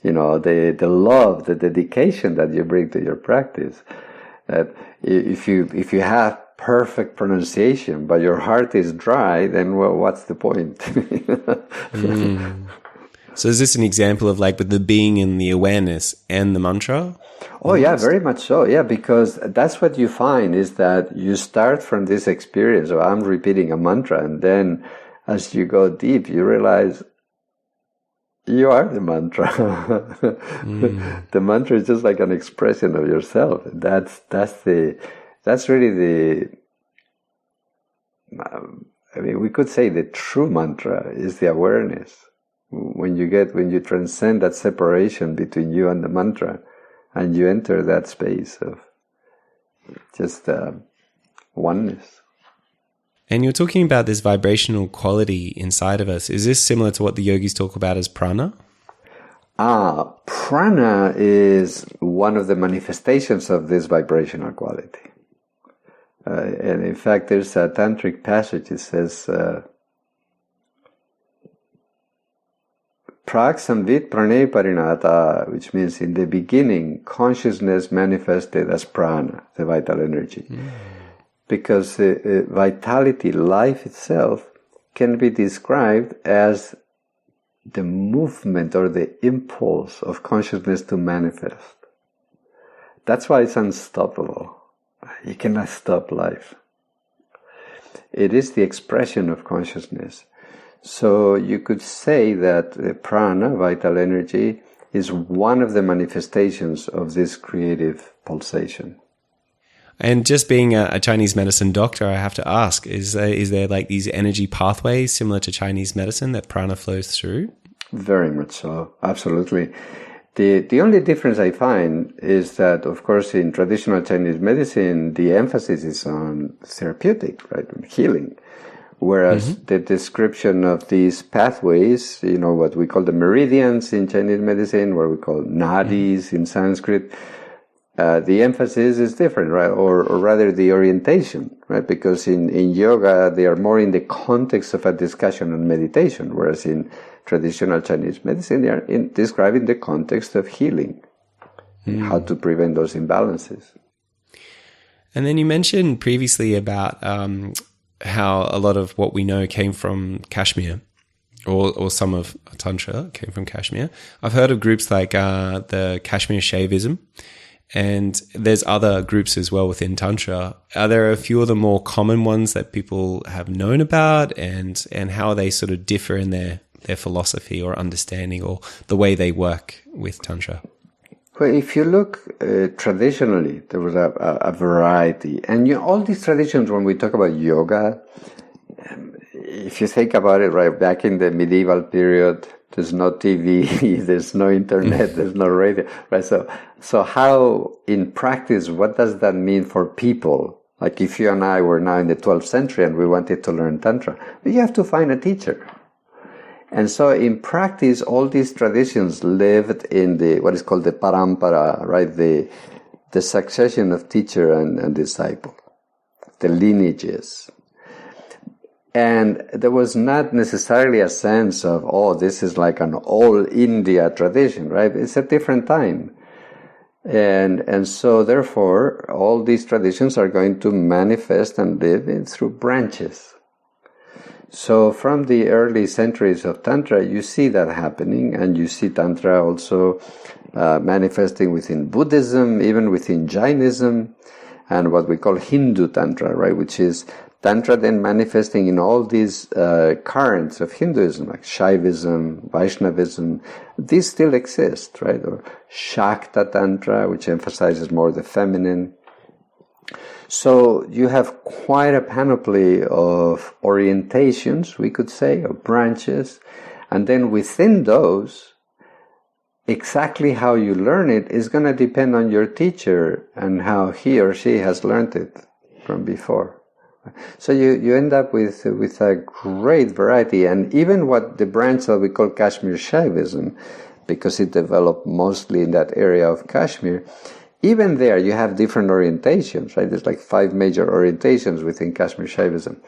The love, the dedication that you bring to your practice. That if you have perfect pronunciation, but your heart is dry, then what's the point? So is this an example of like with the being and the awareness and the mantra? Oh, yeah, very much so. Yeah, because that's what you find is that you start from this experience of I'm repeating a mantra, and then as you go deep, you realize you are the mantra. The mantra is just like an expression of yourself. That's really the. We could say the true mantra is the awareness. When you transcend that separation between you and the mantra, and you enter that space of just oneness. And you're talking about this vibrational quality inside of us. Is this similar to what the yogis talk about as prana? Prana is one of the manifestations of this vibrational quality. And in fact, there's a Tantric passage. It says, Prag samvit prane parinata, which means in the beginning, consciousness manifested as prana, the vital energy. Because vitality, life itself, can be described as the movement or the impulse of consciousness to manifest. That's why it's unstoppable. You cannot stop life. It is the expression of consciousness. So you could say that prana, vital energy, is one of the manifestations of this creative pulsation. And just being a Chinese medicine doctor, I have to ask, is there like these energy pathways similar to Chinese medicine that prana flows through? Very much so, absolutely. The only difference I find is that, of course, in traditional Chinese medicine, the emphasis is on therapeutic, right, healing. Whereas the description of these pathways, what we call the meridians in Chinese medicine, what we call nadis in Sanskrit, the emphasis is different, right? Or rather the orientation, right? Because in yoga, they are more in the context of a discussion on meditation, whereas in traditional Chinese medicine, they are describing the context of healing, how to prevent those imbalances. And then you mentioned previously about how a lot of what we know came from Kashmir, or some of Tantra came from Kashmir. I've heard of groups like the Kashmir Shaivism, and there's other groups as well within Tantra. Are there a few of the more common ones that people have known about, and how they sort of differ in their philosophy or understanding or the way they work with Tantra? Well, if you look traditionally, there was a variety. And all these traditions, when we talk about yoga, if you think about it, right, back in the medieval period, there's no TV, there's no internet, there's no radio, right? So how, in practice, what does that mean for people? Like if you and I were now in the 12th century and we wanted to learn Tantra, you have to find a teacher. And so in practice, all these traditions lived in what is called the parampara, right? The succession of teacher and disciple. the lineages. And there was not necessarily a sense of, oh, this is like an all India tradition, right? It's a different time. And so therefore, all these traditions are going to manifest and live through branches. So from the early centuries of Tantra, you see that happening, and you see Tantra also manifesting within Buddhism, even within Jainism, and what we call Hindu Tantra, right? Which is Tantra then manifesting in all these currents of Hinduism, like Shaivism, Vaishnavism. These still exist, right? Or Shakta Tantra, which emphasizes more the feminine. So you have quite a panoply of orientations, we could say, or branches. And then within those, exactly how you learn it is going to depend on your teacher and how he or she has learned it from before. So you end up with a great variety. And even what the branch that we call Kashmir Shaivism, because it developed mostly in that area of Kashmir, even there you have different orientations, right? There's like 5 major orientations within Kashmir Shaivism.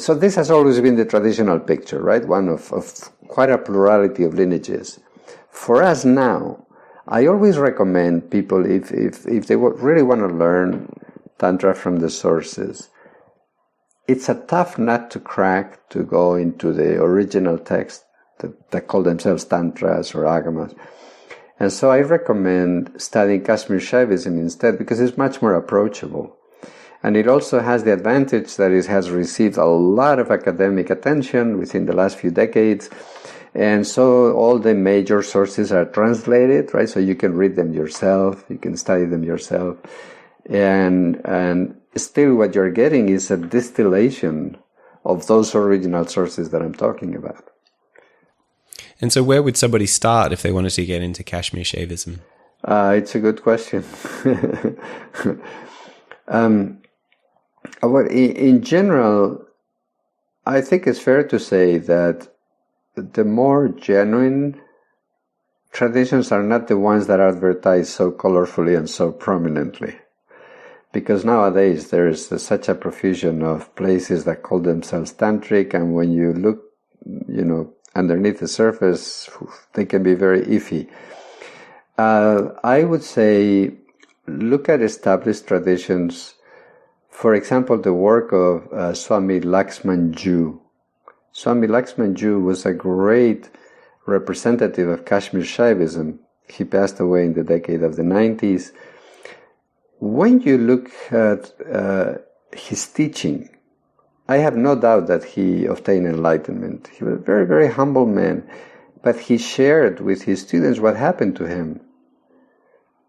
So this has always been the traditional picture, right? One of quite a plurality of lineages. For us now, I always recommend people, if they really want to learn Tantra from the sources, it's a tough nut to crack to go into the original text that call themselves Tantras or Agamas. And so I recommend studying Kashmir Shaivism instead, because it's much more approachable. And it also has the advantage that it has received a lot of academic attention within the last few decades. And so all the major sources are translated, right? So you can read them yourself, you can study them yourself. And still what you're getting is a distillation of those original sources that I'm talking about. And so where would somebody start if they wanted to get into Kashmir Shaivism? It's a good question. In general, I think it's fair to say that the more genuine traditions are not the ones that are advertised so colorfully and so prominently. Because nowadays there is such a profusion of places that call themselves Tantric, and when you look, underneath the surface, they can be very iffy. I would say look at established traditions. For example, the work of Swami Laxman-Ju. Swami Laxman-Ju was a great representative of Kashmir Shaivism. He passed away in the decade of the 90s. When you look at his teaching, I have no doubt that he obtained enlightenment. He was a very, very humble man, but he shared with his students what happened to him.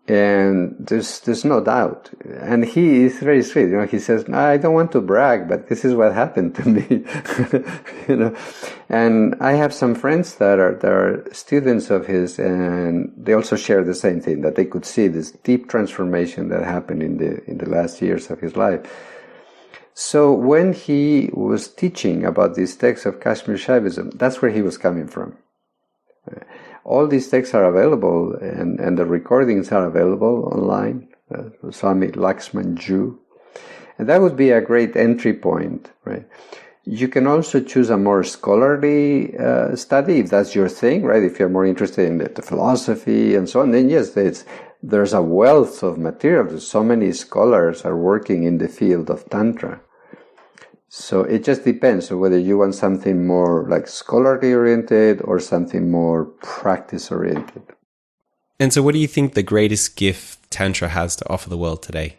And there's no doubt. And he is very sweet. He says, I don't want to brag, but this is what happened to me. And I have some friends that are students of his, and they also share the same thing, that they could see this deep transformation that happened in the last years of his life. So when he was teaching about these texts of Kashmir Shaivism, that's where he was coming from. All these texts are available, and the recordings are available online. Swami Laxman-Ju. And that would be a great entry point, right? You can also choose a more scholarly study, if that's your thing, right? If you're more interested in the philosophy and so on, then yes, there's a wealth of material. So many scholars are working in the field of Tantra. So it just depends on whether you want something more like scholarly oriented or something more practice oriented. And so what do you think the greatest gift Tantra has to offer the world today?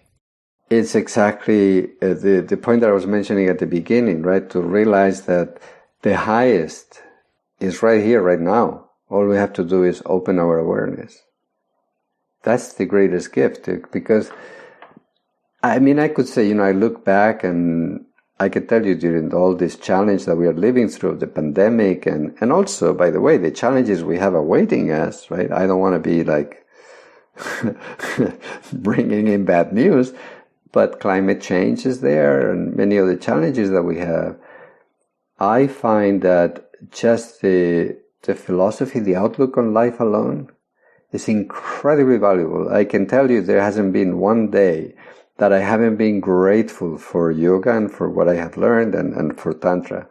It's exactly the point that I was mentioning at the beginning, right? To realize that the highest is right here, right now. All we have to do is open our awareness. That's the greatest gift, because, I could say, I look back and I can tell you during all this challenge that we are living through, the pandemic, and also, by the way, the challenges we have awaiting us, right? I don't want to be like bringing in bad news, but climate change is there and many of the challenges that we have. I find that just the philosophy, the outlook on life alone is incredibly valuable. I can tell you there hasn't been one day that I haven't been grateful for yoga and for what I have learned and for Tantra,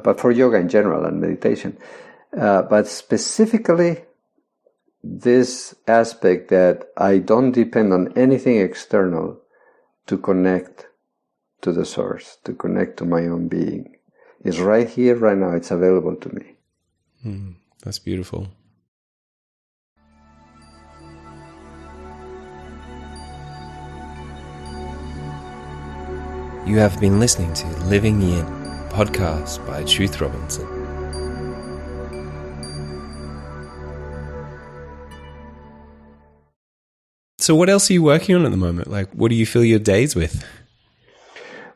but for yoga in general and meditation. But specifically, this aspect that I don't depend on anything external to connect to the source, to connect to my own being, is right here, right now. It's available to me. That's beautiful. You have been listening to Living Yin, podcast by Truth Robinson. So what else are you working on at the moment? Like, what do you fill your days with?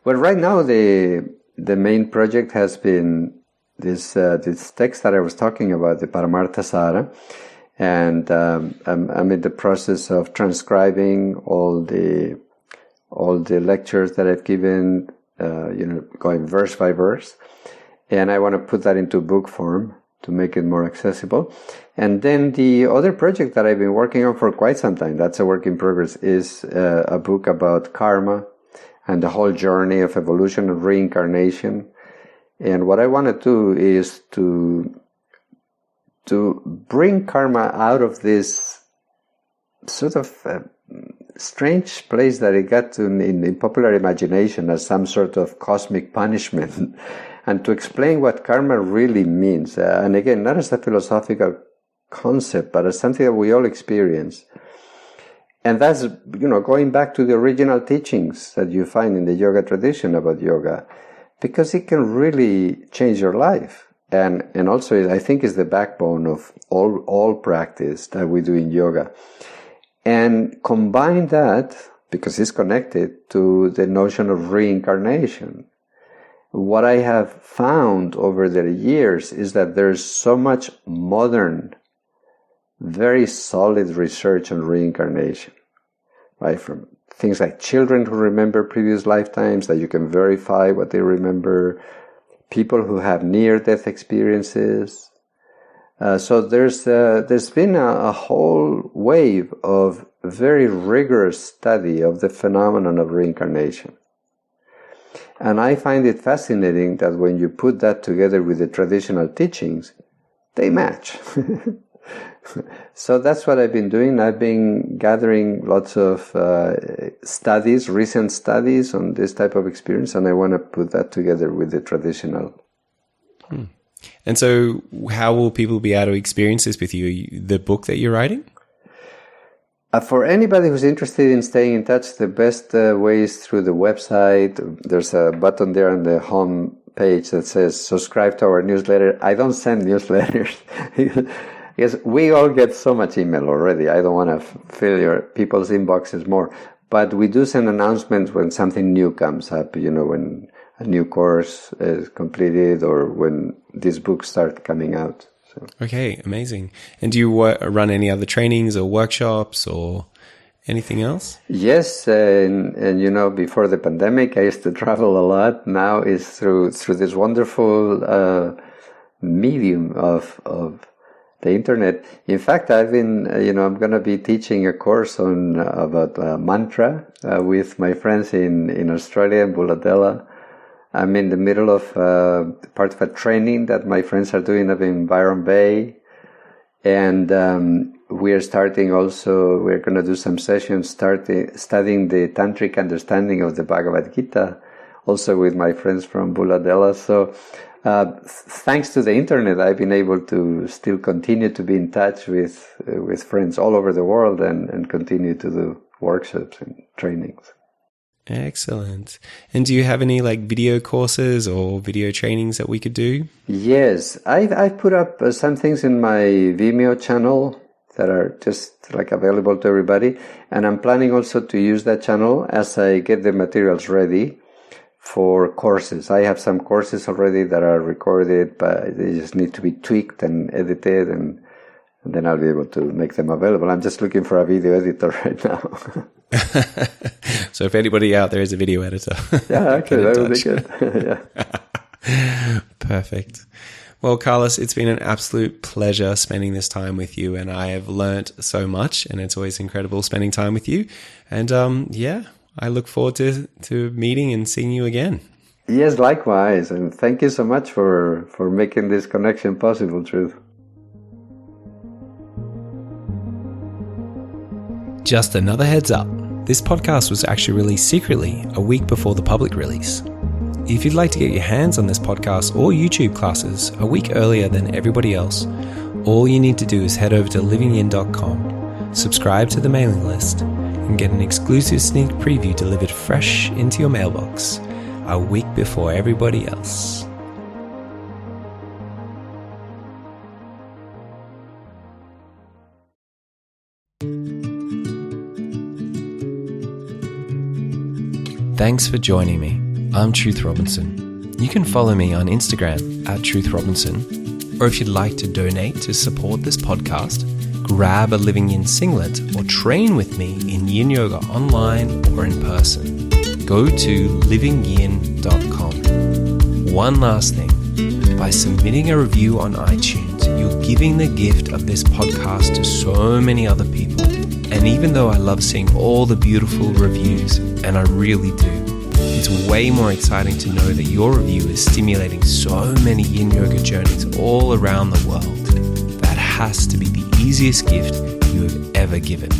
Well, right now the main project has been this text that I was talking about, the Paramartha Sara, and I'm in the process of transcribing all the lectures that I've given, going verse by verse, and I want to put that into book form to make it more accessible. And then the other project that I've been working on for quite some time, that's a work in progress, is a book about karma and the whole journey of evolution and reincarnation. And what I want to do is to bring karma out of this sort of strange place that it got to in popular imagination as some sort of cosmic punishment, and to explain what karma really means. And again, not as a philosophical concept, but as something that we all experience. And that's, going back to the original teachings that you find in the yoga tradition about yoga, because it can really change your life. And also, I think, is the backbone of all practice that we do in yoga. And combine that, because it's connected to the notion of reincarnation. What I have found over the years is that there's so much modern, very solid research on reincarnation, right? From things like children who remember previous lifetimes, that you can verify what they remember, people who have near-death experiences. So there's been a whole wave of very rigorous study of the phenomenon of reincarnation. And I find it fascinating that when you put that together with the traditional teachings, they match. So that's what I've been doing. I've been gathering lots of studies, recent studies on this type of experience, and I want to put that together with the traditional. And so how will people be able to experience this with you? The book that you're writing? For anybody who's interested in staying in touch, the best way is through the website. There's a button there on the home page that says subscribe to our newsletter. I don't send newsletters because we all get so much email already. I don't want to fill your people's inboxes more. But we do send announcements when something new comes up, when a new course is completed or when these books start coming out. So. Okay, amazing. And do you run any other trainings or workshops or anything else? Yes, and before the pandemic, I used to travel a lot. Now it's through this wonderful medium of the internet. In fact, I've been, I'm going to be teaching a course about mantra with my friends in Australia, in Bulladella. I'm in the middle of part of a training that my friends are doing up in Byron Bay. And we're going to do some sessions studying the Tantric understanding of the Bhagavad Gita, also with my friends from Bulladella. So thanks to the internet, I've been able to still continue to be in touch with friends all over the world and continue to do workshops and trainings. Excellent. And do you have any video courses or video trainings that we could do? Yes, I've put up some things in my Vimeo channel that are just available to everybody. And I'm planning also to use that channel as I get the materials ready for courses. I have some courses already that are recorded, but they just need to be tweaked and edited, and then I'll be able to make them available. I'm just looking for a video editor right now. So if anybody out there is a video editor. Yeah, actually, that would be good. Yeah. Perfect. Well, Carlos, it's been an absolute pleasure spending this time with you, and I have learnt so much, and it's always incredible spending time with you. And I look forward to meeting and seeing you again. Yes, likewise. And thank you so much for making this connection possible, Truth. Just another heads up. This podcast was actually released secretly a week before the public release. If you'd like to get your hands on this podcast or YouTube classes a week earlier than everybody else, all you need to do is head over to livingyin.com, subscribe to the mailing list, and get an exclusive sneak preview delivered fresh into your mailbox a week before everybody else. Thanks for joining me. I'm Truth Robinson. You can follow me on Instagram at Truth Robinson, or if you'd like to donate to support this podcast, grab a Living Yin singlet or train with me in Yin Yoga online or in person. Go to livingyin.com. One last thing. By submitting a review on iTunes, you're giving the gift of this podcast to so many other people. And even though I love seeing all the beautiful reviews, and I really do, it's way more exciting to know that your review is stimulating so many Yin Yoga journeys all around the world. That has to be the easiest gift you have ever given.